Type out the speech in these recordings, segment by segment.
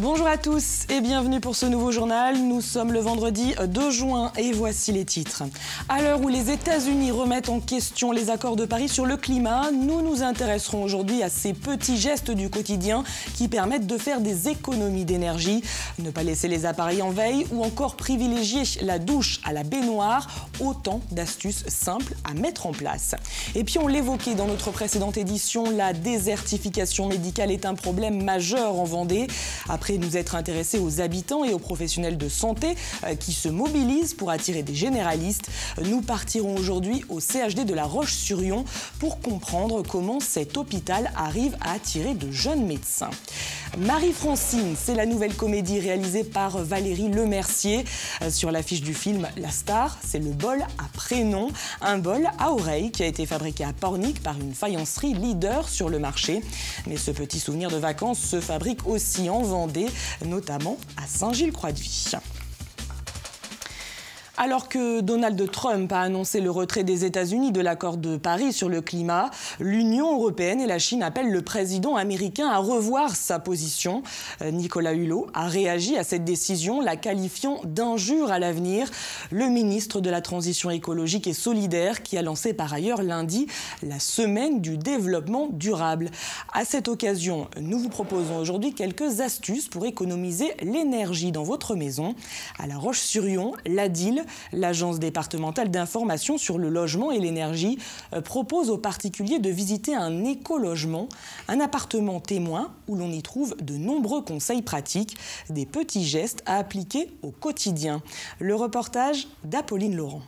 Bonjour à tous et bienvenue pour ce nouveau journal. Nous sommes le vendredi 2 juin et voici les titres. À l'heure où les États-Unis remettent en question les accords de Paris sur le climat, nous nous intéresserons aujourd'hui à ces petits gestes du quotidien qui permettent de faire des économies d'énergie. Ne pas laisser les appareils en veille ou encore privilégier la douche à la baignoire. Autant d'astuces simples à mettre en place. Et puis on l'évoquait dans notre précédente édition, la désertification médicale est un problème majeur en Vendée. Après nous être intéressés aux habitants et aux professionnels de santé qui se mobilisent pour attirer des généralistes, nous partirons aujourd'hui au CHD de La Roche-sur-Yon pour comprendre comment cet hôpital arrive à attirer de jeunes médecins. Marie-Francine, c'est la nouvelle comédie réalisée par Valérie Lemercier. Sur l'affiche du film, la star, c'est le bol à prénom, un bol à oreille qui a été fabriqué à Pornic par une faïencerie leader sur le marché. Mais ce petit souvenir de vacances se fabrique aussi en Vendée, notamment à Saint-Gilles-Croix-de-Vie. Alors que Donald Trump a annoncé le retrait des États-Unis de l'accord de Paris sur le climat, l'Union européenne et la Chine appellent le président américain à revoir sa position. Nicolas Hulot a réagi à cette décision, la qualifiant d'injure à l'avenir. Le ministre de la Transition écologique et solidaire qui a lancé par ailleurs lundi la semaine du développement durable. À cette occasion, nous vous proposons aujourd'hui quelques astuces pour économiser l'énergie dans votre maison. À La Roche-sur-Yon, l'ADIL, l'Agence départementale d'information sur le logement et l'énergie, propose aux particuliers de visiter un écologement, un appartement témoin où l'on y trouve de nombreux conseils pratiques, des petits gestes à appliquer au quotidien. Le reportage d'Apolline Laurent.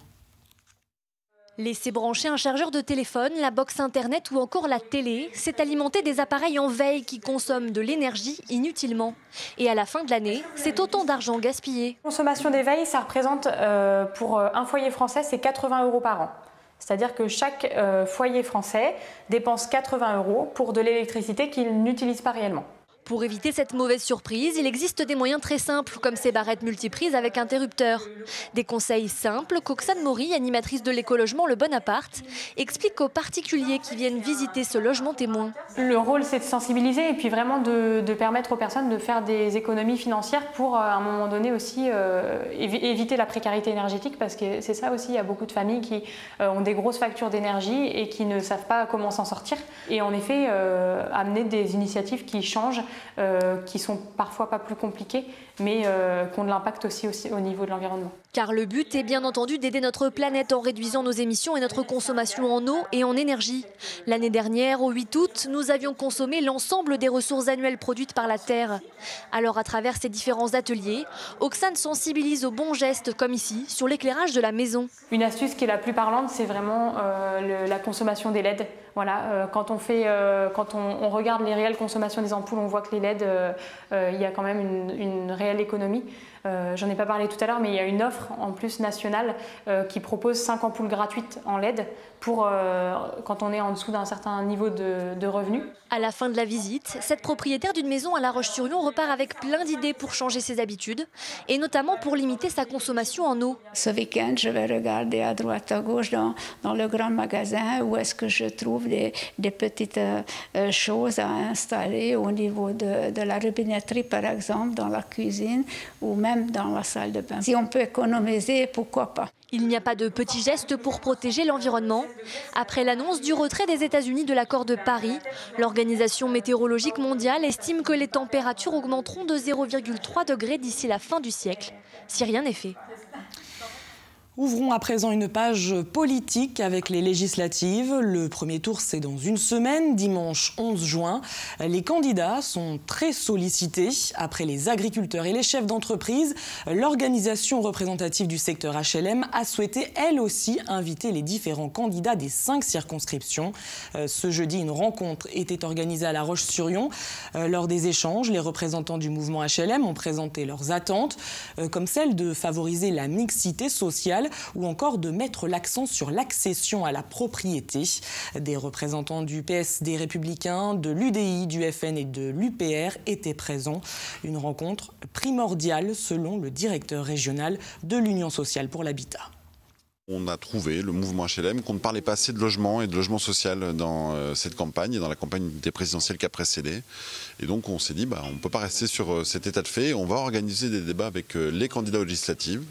Laisser brancher un chargeur de téléphone, la box internet ou encore la télé, c'est alimenter des appareils en veille qui consomment de l'énergie inutilement. Et à la fin de l'année, c'est autant d'argent gaspillé. La consommation des veilles, ça représente pour un foyer français, c'est 80 € par an. C'est-à-dire que chaque foyer français dépense 80 € pour de l'électricité qu'il n'utilise pas réellement. Pour éviter cette mauvaise surprise, il existe des moyens très simples, comme ces barrettes multiprises avec interrupteur. Des conseils simples qu'Oxane Maury, animatrice de l'écologement Le Bon Appart, explique aux particuliers qui viennent visiter ce logement témoin. Le rôle, c'est de sensibiliser et puis vraiment de permettre aux personnes de faire des économies financières pour, à un moment donné aussi, éviter la précarité énergétique, parce que c'est ça aussi, il y a beaucoup de familles qui ont des grosses factures d'énergie et qui ne savent pas comment s'en sortir. Et en effet, amener des initiatives qui changent, qui sont parfois pas plus compliquées, mais qui ont de l'impact aussi au niveau de l'environnement. Car le but est bien entendu d'aider notre planète en réduisant nos émissions et notre consommation en eau et en énergie. L'année dernière, au 8 août, nous avions consommé l'ensemble des ressources annuelles produites par la Terre. Alors à travers ces différents ateliers, Oxane sensibilise aux bons gestes, comme ici, sur l'éclairage de la maison. Une astuce qui est la plus parlante, c'est vraiment la consommation des LED. Voilà, quand on regarde les réelles consommations des ampoules, on voit que les LED, il y a quand même une réelle économie. J'en ai pas parlé tout à l'heure, mais il y a une offre en plus nationale qui propose 5 ampoules gratuites en LED pour quand on est en dessous d'un certain niveau de revenus. À la fin de la visite, cette propriétaire d'une maison à La Roche-sur-Yon repart avec plein d'idées pour changer ses habitudes et notamment pour limiter sa consommation en eau. Ce week-end, je vais regarder à droite à gauche dans le grand magasin où est-ce que je trouve des petites choses à installer au niveau de la robinetterie, par exemple, dans la cuisine ou même dans la salle de bain. Si on peut économiser, pourquoi pas? Il n'y a pas de petits gestes pour protéger l'environnement. Après l'annonce du retrait des États-Unis de l'accord de Paris, l'Organisation météorologique mondiale estime que les températures augmenteront de 0,3 degrés d'ici la fin du siècle, si rien n'est fait. Ouvrons à présent une page politique avec les législatives. Le premier tour, c'est dans une semaine, dimanche 11 juin. Les candidats sont très sollicités. Après les agriculteurs et les chefs d'entreprise, l'organisation représentative du secteur HLM a souhaité, elle aussi, inviter les différents candidats des 5 circonscriptions. Ce jeudi, une rencontre était organisée à La Roche-sur-Yon. Lors des échanges, les représentants du mouvement HLM ont présenté leurs attentes, comme celle de favoriser la mixité sociale ou encore de mettre l'accent sur l'accession à la propriété. Des représentants du PS, des Républicains, de l'UDI, du FN et de l'UPR étaient présents. Une rencontre primordiale selon le directeur régional de l'Union sociale pour l'habitat. On a trouvé, le mouvement HLM, qu'on ne parlait pas assez de logement et de logement social dans cette campagne et dans la campagne des présidentielles qui a précédé. Et donc on s'est dit, on ne peut pas rester sur cet état de fait, on va organiser des débats avec les candidats aux législatives.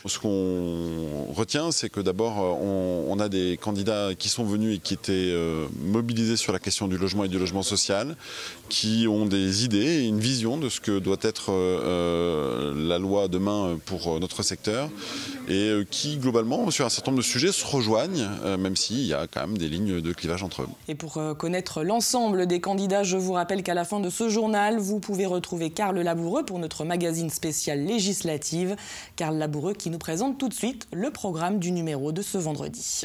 Ce qu'on retient, c'est que d'abord, on a des candidats qui sont venus et qui étaient mobilisés sur la question du logement et du logement social, qui ont des idées et une vision de ce que doit être la loi demain pour notre secteur, et qui, globalement, sur un certain nombre de sujets, se rejoignent, même s'il y a quand même des lignes de clivage entre eux. Et pour connaître l'ensemble des candidats, je vous rappelle qu'à la fin de ce journal, vous pouvez retrouver Karl Laboureux pour notre magazine spécial législative. Karl Laboureux qui nous présente tout de suite le programme du numéro de ce vendredi.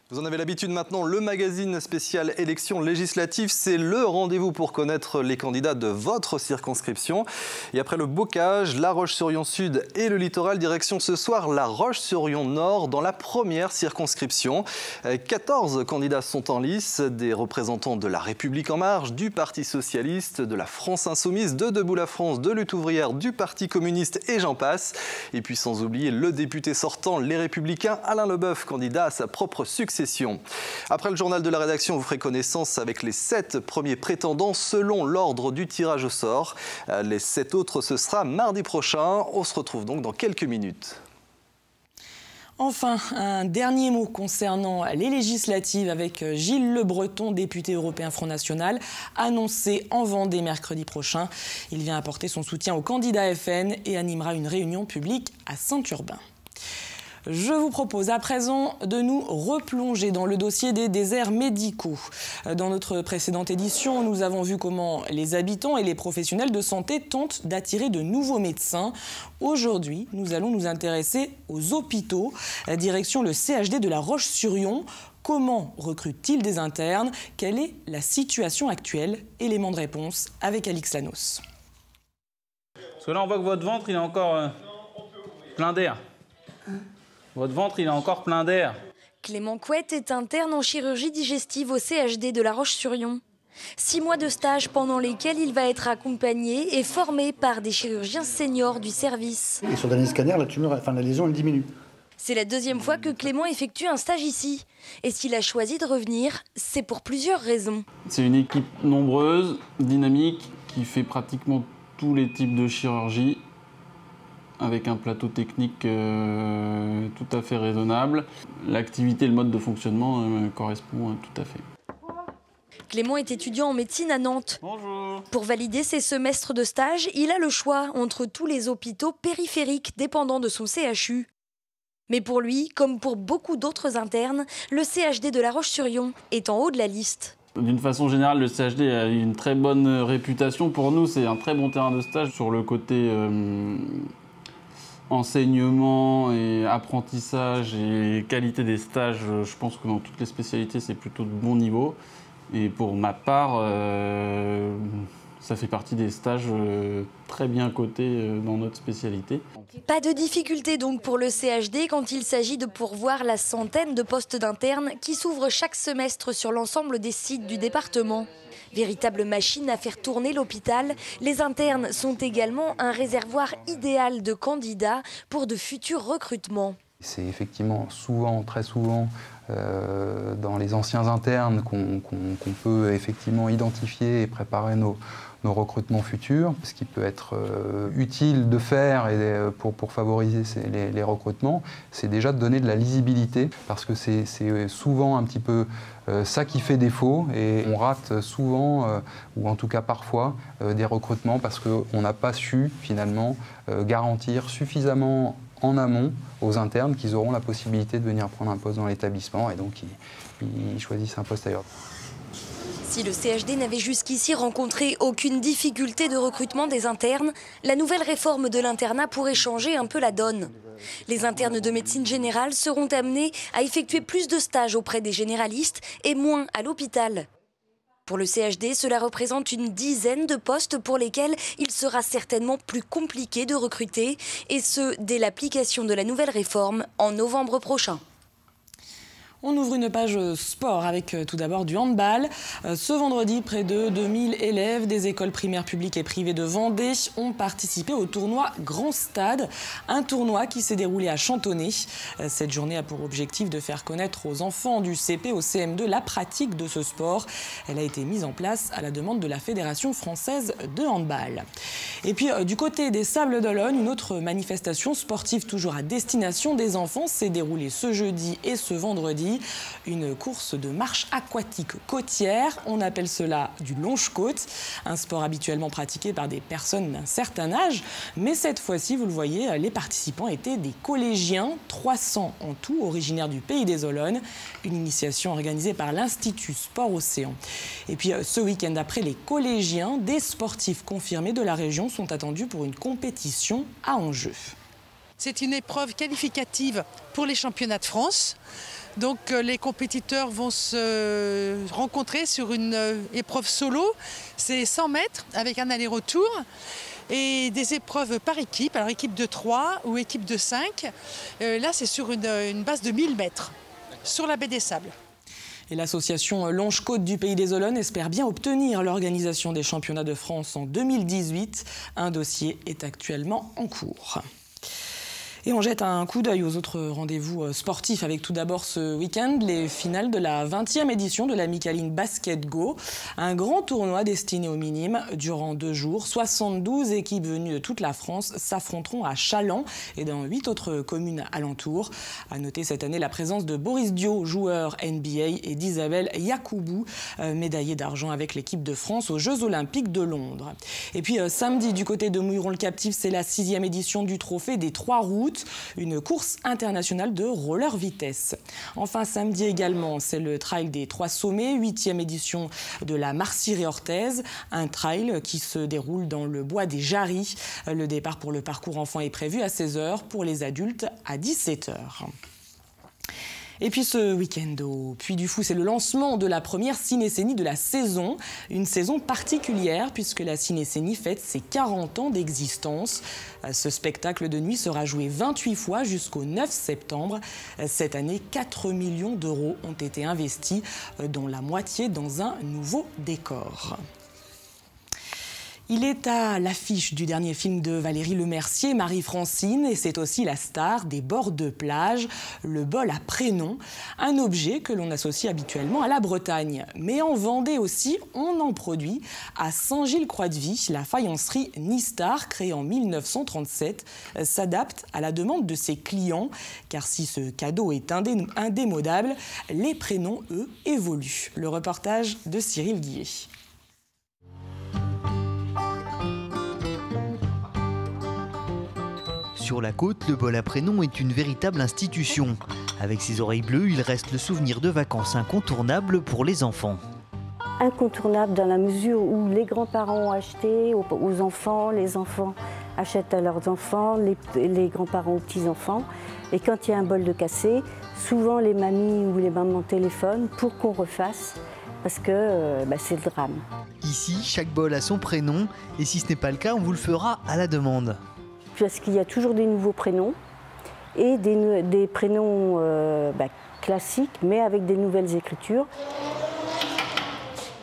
Vous en avez l'habitude maintenant, le magazine spécial élections législatives, c'est le rendez-vous pour connaître les candidats de votre circonscription. Et après le bocage, La Roche-sur-Yon Sud et le littoral, direction ce soir La Roche-sur-Yon Nord dans la première circonscription. 14 candidats sont en lice, des représentants de La République En Marche, du Parti Socialiste, de la France Insoumise, de Debout la France, de Lutte Ouvrière, du Parti Communiste et j'en passe. Et puis sans oublier le député sortant, Les Républicains, Alain Leboeuf, candidat à sa propre succession. Après le journal de la rédaction, vous ferez connaissance avec les 7 premiers prétendants selon l'ordre du tirage au sort. Les 7 autres, ce sera mardi prochain. On se retrouve donc dans quelques minutes. Enfin, un dernier mot concernant les législatives avec Gilles Le Breton, député européen Front National, annoncé en Vendée mercredi prochain. Il vient apporter son soutien au candidat FN et animera une réunion publique à Saint-Urbain. Je vous propose à présent de nous replonger dans le dossier des déserts médicaux. Dans notre précédente édition, nous avons vu comment les habitants et les professionnels de santé tentent d'attirer de nouveaux médecins. Aujourd'hui, nous allons nous intéresser aux hôpitaux. Direction le CHD de La Roche-sur-Yon. Comment recrutent-ils des internes? Quelle est la situation actuelle? Élément de réponse avec Alix Lanos. Parce que là, on voit que votre ventre, il est encore plein d'air. Votre ventre, il est encore plein d'air. Clément Couette est interne en chirurgie digestive au CHD de La Roche-sur-Yon. 6 mois de stage pendant lesquels il va être accompagné et formé par des chirurgiens seniors du service. Et sur le dernier scanner, la lésion, elle diminue. C'est la 2e fois que Clément effectue un stage ici. Et s'il a choisi de revenir, c'est pour plusieurs raisons. C'est une équipe nombreuse, dynamique, qui fait pratiquement tous les types de chirurgie, avec un plateau technique tout à fait raisonnable. L'activité et le mode de fonctionnement correspond tout à fait. Clément est étudiant en médecine à Nantes. Bonjour. Pour valider ses semestres de stage, il a le choix entre tous les hôpitaux périphériques dépendant de son CHU. Mais pour lui, comme pour beaucoup d'autres internes, le CHD de La Roche-sur-Yon est en haut de la liste. D'une façon générale, le CHD a une très bonne réputation. Pour nous, c'est un très bon terrain de stage sur le côté enseignement et apprentissage et qualité des stages. Je pense que dans toutes les spécialités, c'est plutôt de bon niveau. Et pour ma part, ça fait partie des stages très bien cotés dans notre spécialité. Pas de difficulté donc pour le CHD quand il s'agit de pourvoir la centaine de postes d'internes qui s'ouvrent chaque semestre sur l'ensemble des sites du département. Véritable machine à faire tourner l'hôpital, les internes sont également un réservoir idéal de candidats pour de futurs recrutements. C'est effectivement très souvent, dans les anciens internes qu'on peut effectivement identifier et préparer nos recrutements futurs. Ce qui peut être utile de faire pour favoriser les recrutements, c'est déjà de donner de la lisibilité, parce que c'est souvent un petit peu ça qui fait défaut, et on rate souvent, ou en tout cas parfois, des recrutements parce qu'on n'a pas su finalement garantir suffisamment en amont aux internes qu'ils auront la possibilité de venir prendre un poste dans l'établissement, et donc ils choisissent un poste ailleurs. Si le CHD n'avait jusqu'ici rencontré aucune difficulté de recrutement des internes, la nouvelle réforme de l'internat pourrait changer un peu la donne. Les internes de médecine générale seront amenés à effectuer plus de stages auprès des généralistes et moins à l'hôpital. Pour le CHD, cela représente une dizaine de postes pour lesquels il sera certainement plus compliqué de recruter, et ce, dès l'application de la nouvelle réforme en novembre prochain. On ouvre une page sport avec tout d'abord du handball. Ce vendredi, près de 2000 élèves des écoles primaires publiques et privées de Vendée ont participé au tournoi Grand Stade, un tournoi qui s'est déroulé à Chantonnay. Cette journée a pour objectif de faire connaître aux enfants du CP au CM2 la pratique de ce sport. Elle a été mise en place à la demande de la Fédération française de handball. Et puis du côté des Sables-d'Olonne, une autre manifestation sportive toujours à destination des enfants s'est déroulée ce jeudi et ce vendredi. Une course de marche aquatique côtière, on appelle cela du longe-côte, un sport habituellement pratiqué par des personnes d'un certain âge, mais cette fois-ci, vous le voyez, les participants étaient des collégiens, 300 en tout, originaires du Pays des Olonnes, une initiation organisée par l'Institut Sport Océan. Et puis ce week-end, après les collégiens, des sportifs confirmés de la région sont attendus pour une compétition à enjeu. C'est une épreuve qualificative pour les championnats de France. Donc les compétiteurs vont se rencontrer sur une épreuve solo, c'est 100 mètres avec un aller-retour et des épreuves par équipe, alors équipe de 3 ou équipe de 5. Là c'est sur une base de 1000 mètres sur la baie des Sables. Et l'association Longe-Côte du Pays des Olonnes espère bien obtenir l'organisation des championnats de France en 2018. Un dossier est actuellement en cours. Et on jette un coup d'œil aux autres rendez-vous sportifs avec tout d'abord ce week-end les finales de la 20e édition de la Micaline Basket Go. Un grand tournoi destiné aux minimes durant 2 jours. 72 équipes venues de toute la France s'affronteront à Chaland et dans 8 autres communes alentours. À noter cette année la présence de Boris Dio, joueur NBA, et d'Isabelle Yacoubou, médaillée d'argent avec l'équipe de France aux Jeux Olympiques de Londres. Et puis samedi, du côté de Mouilleron-le-Captif, c'est la 6e édition du Trophée des 3 routes. Une course internationale de roller vitesse. Enfin, samedi également, c'est le trail des 3 sommets, 8e édition de la Marciré-Orthez, un trail qui se déroule dans le bois des Jarries. Le départ pour le parcours enfant est prévu à 16h, pour les adultes à 17h. Et puis ce week-end au Puy du Fou, c'est le lancement de la première cinécénie de la saison. Une saison particulière puisque la cinécénie fête ses 40 ans d'existence. Ce spectacle de nuit sera joué 28 fois jusqu'au 9 septembre. Cette année, 4 millions d'euros ont été investis, dont la moitié dans un nouveau décor. Il est à l'affiche du dernier film de Valérie Lemercier, Marie-Francine, et c'est aussi la star des bords de plage, le bol à prénom, un objet que l'on associe habituellement à la Bretagne. Mais en Vendée aussi, on en produit. À Saint-Gilles-Croix-de-Vie, la faïencerie Nistar, créée en 1937, s'adapte à la demande de ses clients, car si ce cadeau est indémodable, les prénoms, eux, évoluent. Le reportage de Cyril Guillet. Sur la côte, le bol à prénom est une véritable institution. Avec ses oreilles bleues, il reste le souvenir de vacances incontournable pour les enfants. Incontournable dans la mesure où les grands-parents ont acheté aux enfants, les enfants achètent à leurs enfants, les grands-parents aux petits-enfants. Et quand il y a un bol de cassé, souvent les mamies ou les mamans téléphonent pour qu'on refasse, parce que c'est le drame. Ici, chaque bol a son prénom, et si ce n'est pas le cas, on vous le fera à la demande. Parce qu'il y a toujours des nouveaux prénoms et des prénoms classiques, mais avec des nouvelles écritures.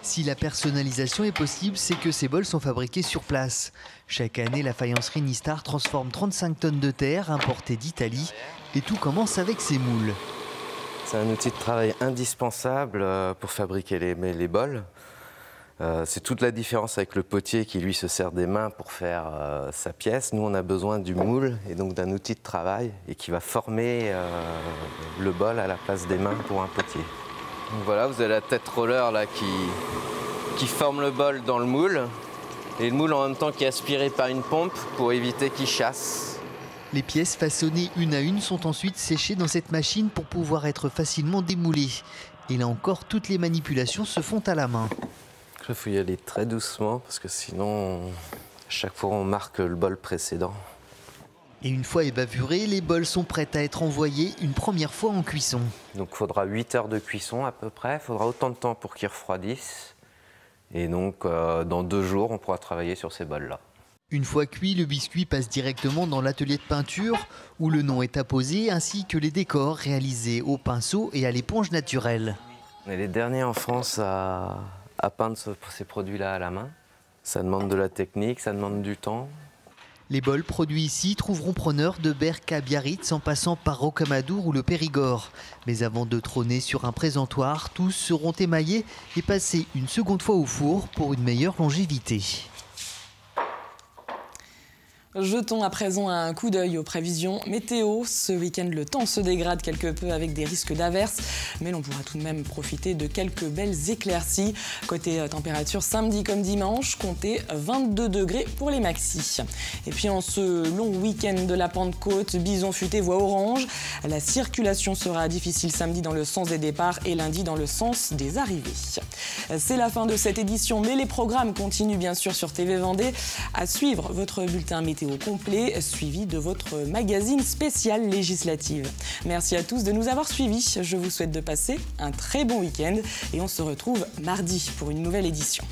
Si la personnalisation est possible, c'est que ces bols sont fabriqués sur place. Chaque année, la faïencerie Nistar transforme 35 tonnes de terre importées d'Italie. Et tout commence avec ses moules. C'est un outil de travail indispensable pour fabriquer les bols. C'est toute la différence avec le potier qui, lui, se sert des mains pour faire sa pièce. Nous, on a besoin du moule et donc d'un outil de travail et qui va former le bol à la place des mains pour un potier. Donc voilà, vous avez la tête roller là, qui forme le bol dans le moule et le moule en même temps qui est aspiré par une pompe pour éviter qu'il chasse. Les pièces façonnées une à une sont ensuite séchées dans cette machine pour pouvoir être facilement démoulées. Et là encore, toutes les manipulations se font à la main. Il faut y aller très doucement parce que sinon, chaque fois, on marque le bol précédent. Et une fois ébavurés, les bols sont prêts à être envoyés une première fois en cuisson. Donc il faudra 8 heures de cuisson à peu près. Il faudra autant de temps pour qu'ils refroidissent. Et donc, dans 2 jours, on pourra travailler sur ces bols-là. Une fois cuit, le biscuit passe directement dans l'atelier de peinture où le nom est apposé ainsi que les décors réalisés au pinceau et à l'éponge naturelle. On est les derniers en France à peindre ces produits-là à la main. Ça demande de la technique, ça demande du temps. Les bols produits ici trouveront preneurs de Berck à Biarritz en passant par Rocamadour ou le Périgord. Mais avant de trôner sur un présentoir, tous seront émaillés et passés une seconde fois au four pour une meilleure longévité. Jetons à présent un coup d'œil aux prévisions météo. Ce week-end, le temps se dégrade quelque peu avec des risques d'averses, mais l'on pourra tout de même profiter de quelques belles éclaircies. Côté température, samedi comme dimanche, comptez 22 degrés pour les maxis. Et puis en ce long week-end de la Pentecôte, Bison Futé voit orange. La circulation sera difficile samedi dans le sens des départs et lundi dans le sens des arrivées. C'est la fin de cette édition, mais les programmes continuent bien sûr sur TV Vendée. À suivre votre bulletin météo complet, suivi de votre magazine spécial législative. Merci à tous de nous avoir suivis. Je vous souhaite de passer un très bon week-end et on se retrouve mardi pour une nouvelle édition.